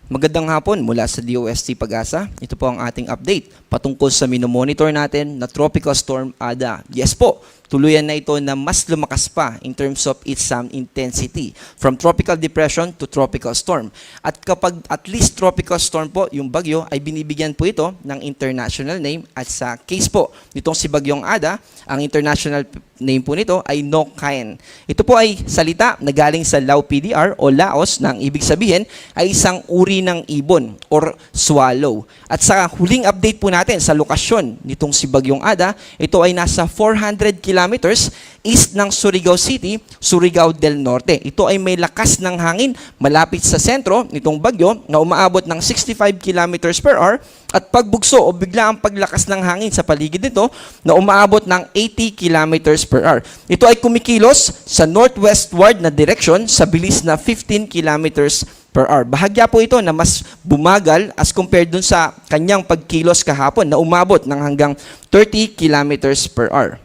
Magandang hapon mula sa DOST Pag-asa. Ito po ang ating update patungkol sa minomonitor natin na Tropical Storm Ada. Yes po, tuluyan na ito na mas lumakas pa in terms of its intensity from tropical depression to tropical storm. At kapag at least tropical storm po yung bagyo ay binibigyan po ito ng international name at sa case po nitong si Bagyong Ada, ang international name po nito ay Nokaen. Ito po ay salita na galing sa Lao PDR o Laos na ang ibig sabihin ay isang uri ng ibon or swallow. At sa huling update po natin sa lokasyon nitong si Bagyong Ada, ito ay nasa 400 kilometers east ng Surigao City, Surigao del Norte. Ito ay may lakas ng hangin malapit sa sentro nitong bagyo na umaabot ng 65 kilometers per hour at pagbugso o bigla ang paglakas ng hangin sa paligid nito na umaabot ng 80 kilometers per hour. Ito ay kumikilos sa northwestward na direksyon sa bilis na 15 kilometers per hour. Bahagya po ito na mas bumagal as compared dun sa kanyang pagkilos kahapon na umabot ng hanggang 30 kilometers per hour.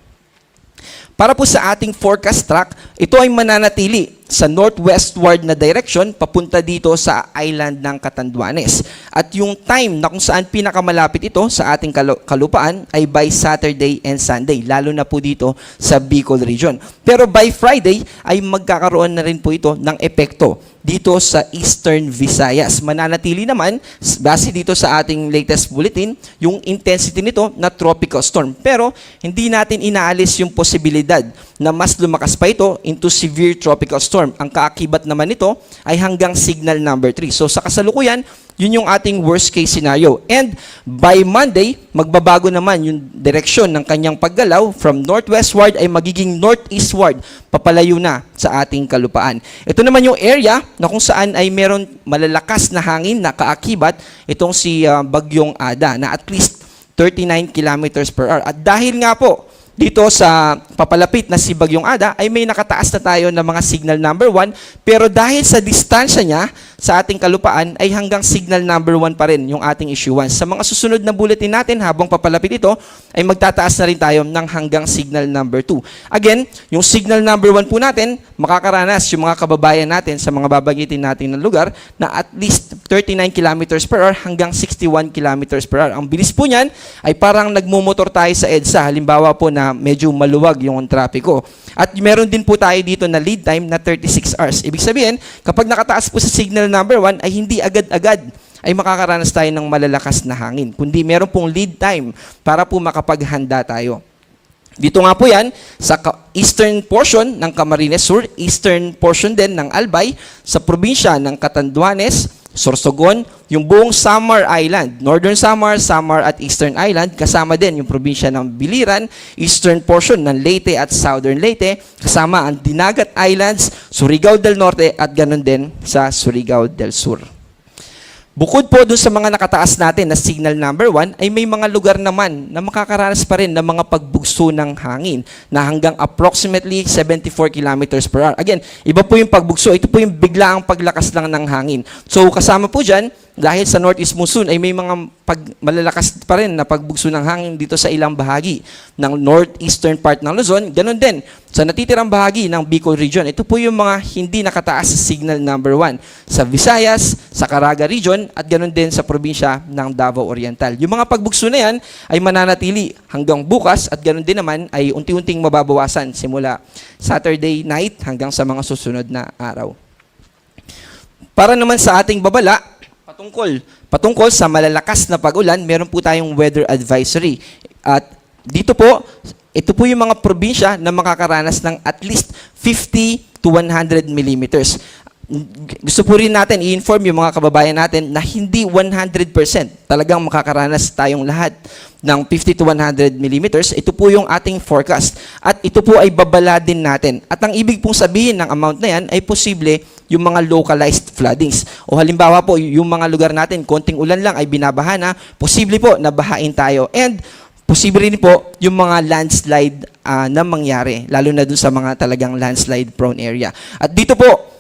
Para po sa ating forecast track, ito ay mananatili sa northwestward na direction papunta dito sa island ng Catanduanes. At yung time na kung saan pinakamalapit ito sa ating kalupaan ay by Saturday and Sunday, lalo na po dito sa Bicol region. Pero by Friday ay magkakaroon na rin po ito ng epekto dito sa Eastern Visayas. Mananatili naman, base dito sa ating latest bulletin, yung intensity nito na tropical storm. Pero hindi natin inaalis yung posibilidad na mas lumakas pa ito into severe tropical storm. Ang kaakibat naman nito ay hanggang signal number 3. So sa kasalukuyan, yun yung ating worst case scenario. And by Monday, magbabago naman yung direksyon ng kanyang paggalaw from northwestward ay magiging northeastward, papalayo na sa ating kalupaan. Ito naman yung area na kung saan ay meron malalakas na hangin na kaakibat itong si Bagyong Ada na at least 39 kilometers per hour. At dahil nga po dito sa papalapit na si Bagyong Ada ay may nakataas na tayo ng mga signal number 1 pero dahil sa distansya niya sa ating kalupaan ay hanggang signal number 1 pa rin yung ating issuance. Sa mga susunod na bulletin natin habang papalapit ito ay magtataas na rin tayo ng hanggang signal number 2. Again, yung signal number 1 po natin makakaranas yung mga kababayan natin sa mga babagitin natin ng lugar na at least 39 kilometers per hour hanggang 61 kilometers per hour. Ang bilis po niyan ay parang nagmumotor tayo sa EDSA. Halimbawa po na medyo maluwag yung trapiko. At meron din po tayo dito na lead time na 36 hours. Ibig sabihin, kapag nakataas po sa signal number 1 ay hindi agad-agad ay makakaranas tayo ng malalakas na hangin. Kundi meron pong lead time para po makapaghanda tayo. Dito nga po yan sa eastern portion ng Camarines Sur, eastern portion din ng Albay, sa probinsya ng Catanduanes, Sorsogon, yung buong Samar Island, Northern Samar, Samar at Eastern Island, kasama din yung probinsya ng Biliran, eastern portion ng Leyte at Southern Leyte, kasama ang Dinagat Islands, Surigao del Norte at ganun din sa Surigao del Sur. Bukod po doon sa mga nakataas natin na signal number 1, ay may mga lugar naman na makakaranas pa rin ng mga pagbugso ng hangin na hanggang approximately 74 kilometers per hour. Again, iba po yung pagbugso. Ito po yung biglaang paglakas lang ng hangin. So kasama po dyan, dahil sa northeast monsoon ay may mga malalakas pa rin na pagbugso ng hangin dito sa ilang bahagi ng northeastern part ng Luzon. Ganon din sa natitirang bahagi ng Bicol region. Ito po yung mga hindi nakataas sa signal number 1 sa Visayas, sa Caraga region at ganon din sa probinsya ng Davao Oriental. Yung mga pagbugso na yan ay mananatili hanggang bukas at ganon din naman ay unti-unting mababawasan simula Saturday night hanggang sa mga susunod na araw. Para naman sa ating babala, patungkol sa malalakas na pag-ulan, meron po tayong weather advisory. At dito po, ito po yung mga probinsya na makakaranas ng at least 50 to 100 millimeters. Gusto po rin natin i-inform yung mga kababayan natin na hindi 100% talagang makakaranas tayong lahat ng 50 to 100 millimeters. Ito po yung ating forecast. At ito po ay babala din natin. At ang ibig pong sabihin ng amount na yan ay posible yung mga localized floodings. O halimbawa po, yung mga lugar natin, konting ulan lang ay binabaha na, posible po na bahain tayo. And posible rin po yung mga landslide na mangyari, lalo na dun sa mga talagang landslide prone area. At dito po,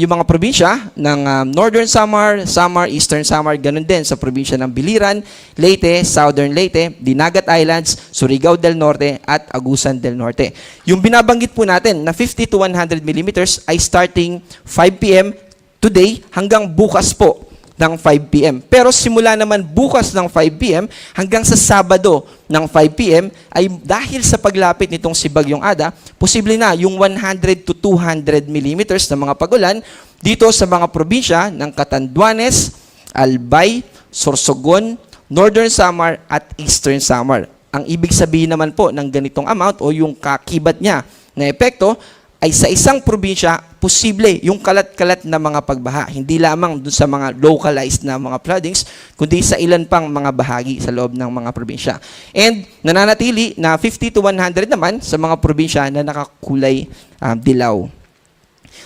yung mga probinsya ng Northern Samar, Samar, Eastern Samar, ganun din sa probinsya ng Biliran, Leyte, Southern Leyte, Dinagat Islands, Surigao del Norte, at Agusan del Norte. Yung binabanggit po natin na 50 to 100 millimeters ay starting 5 p.m. today hanggang bukas po ng 5 p.m. Pero simula naman bukas ng 5 p.m. hanggang sa Sabado ng 5 p.m. ay dahil sa paglapit nitong si Bagyong Ada, posible na yung 100 to 200 millimeters na mga pagulan dito sa mga probinsya ng Catanduanes, Albay, Sorsogon, Northern Samar at Eastern Samar. Ang ibig sabihin naman po ng ganitong amount o yung kakibat niya na epekto ay sa isang probinsya, posible yung kalat-kalat na mga pagbaha. Hindi lamang dun sa mga localized na mga floodings, kundi sa ilan pang mga bahagi sa loob ng mga probinsya. And nananatili na 50 to 100 naman sa mga probinsya na nakakulay dilaw.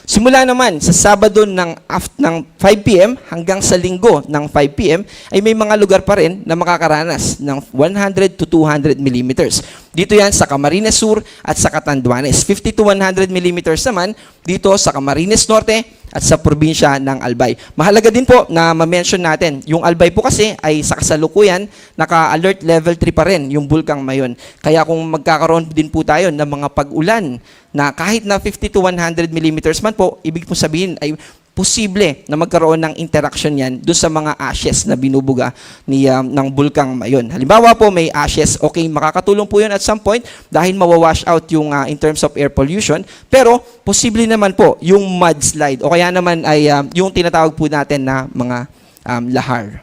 Simula naman sa Sabado ng 5 p.m. hanggang sa Linggo ng 5 p.m. ay may mga lugar pa rin na makakaranas ng 100 to 200 millimeters. Dito yan sa Camarines Sur at sa Catanduanes. 50 to 100 millimeters naman dito sa Camarines Norte at sa probinsya ng Albay. Mahalaga din po na ma-mention natin, yung Albay po kasi ay sa kasalukuyan, naka-alert level 3 pa rin yung Bulkang Mayon. Kaya kung magkakaroon din po tayo ng mga pag-ulan na kahit na 50 to 100 millimeters man po, ibig po sabihin ay posible na magkaroon ng interaction yan doon sa mga ashes na binubuga ng Bulkang Mayon. Halimbawa po may ashes, okay, makakatulong po yun at some point dahil mawawash out yung in terms of air pollution, pero posible naman po yung mudslide o kaya naman ay yung tinatawag po natin na mga lahar.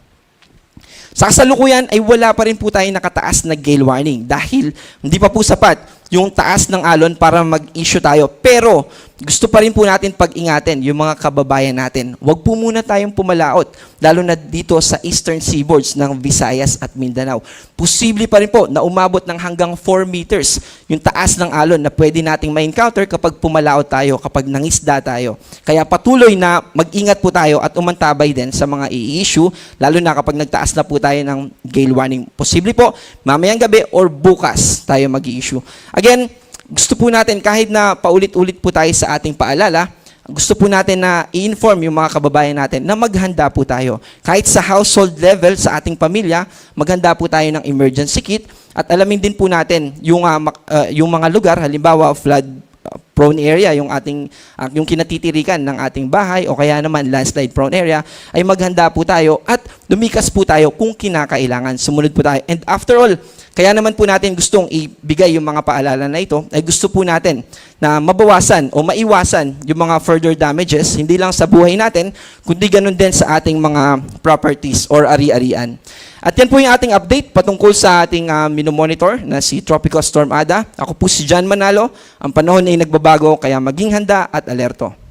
Sa kasalukuyan ay wala pa rin po tayong nakataas na gale warning dahil hindi pa po sapat yung taas ng alon para mag-issue tayo. Pero gusto pa rin po natin pag-ingatan yung mga kababayan natin. Huwag po muna tayong pumalaot, lalo na dito sa eastern seaboards ng Visayas at Mindanao. Posible pa rin po na umabot ng hanggang 4 meters yung taas ng alon na pwede nating ma-encounter kapag pumalaot tayo, kapag nangisda tayo. Kaya patuloy na mag-ingat po tayo at umantabay din sa mga i-issue, lalo na kapag nagtaas na po tayo ng gale warning. Posible po, mamayang gabi or bukas tayo mag-i-issue. Again, gusto po natin kahit na paulit-ulit po tayo sa ating paalala, gusto po natin na i-inform yung mga kababayan natin na maghanda po tayo. Kahit sa household level, sa ating pamilya, maghanda po tayo ng emergency kit at alamin din po natin yung mga lugar, halimbawa flood prone area, yung kinatitirikan ng ating bahay o kaya naman landslide prone area, ay maghanda po tayo at lumikas po tayo kung kinakailangan. Sumunod po tayo. And after all, kaya naman po natin gustong ibigay yung mga paalala na ito, ay gusto po natin na mabawasan o maiwasan yung mga further damages, hindi lang sa buhay natin, kundi ganun din sa ating mga properties or ari-arian. At yan po yung ating update patungkol sa ating minomonitor na si Tropical Storm Ada. Ako po si John Manalo. Ang panahon ay nagbabago, kaya maging handa at alerto.